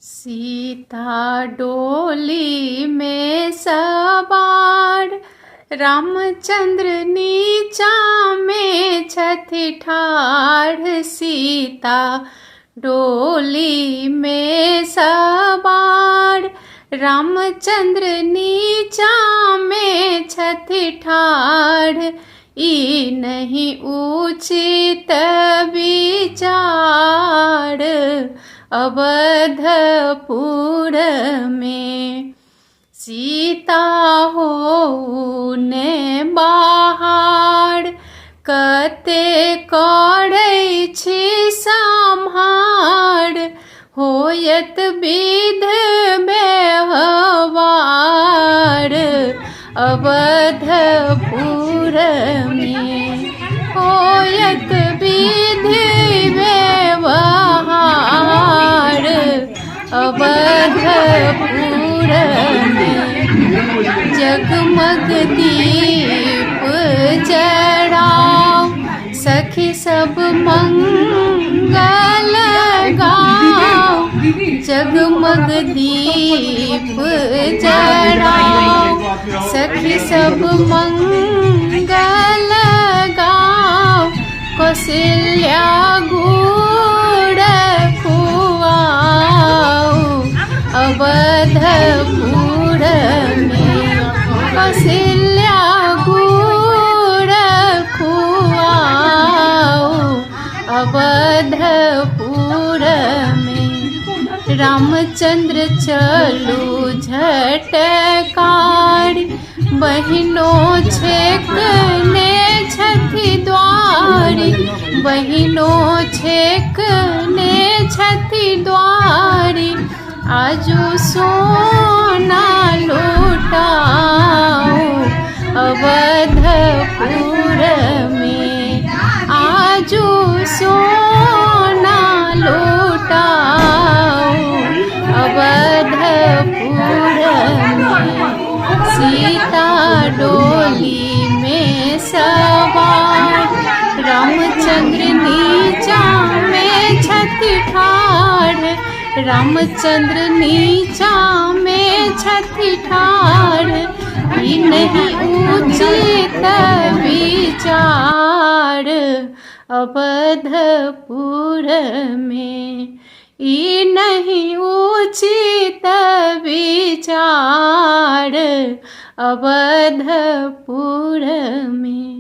सीता डोली में सवार, रामचंद्र नीचा में छथि ठाढ़। सीता डोली में सवार, रामचंद्र नीचा में छथि ठाढ़। ई नहीं उचित विचार, अवधपुर में सीता हो ने बाहर। कते करै छी सम्हार, होयत विध व्यवहार। अवधपुर में होयत विधि व्यवहार। अवधपुर में जगमग दीप जराओ, सखी सब मंगल गाओ। जगमग दीप जराओ, सखी सब मंगल गाओ। कौशल्या गुड़ खुआओ, अवधपुर में कौशल्या गुड़ खुआओ। अवधपुर में रामचंद्र चलू झटकार, बहिनों छेकने छथि द्वारी। बहिनों छेकने छथि द्वारी, आजू सोना लुटाओ। अवधपुर में आजू सोना लुटाओ। अवधपुर में सीता डोली में सवार, रामचंद्र नीचा में छथि ठाढ़। रामचंद्र नीचा में छथि ठाढ़। ई नहीं उचित विचार, अवधपुर में। ई नहीं उचित विचार, अवधपुर में।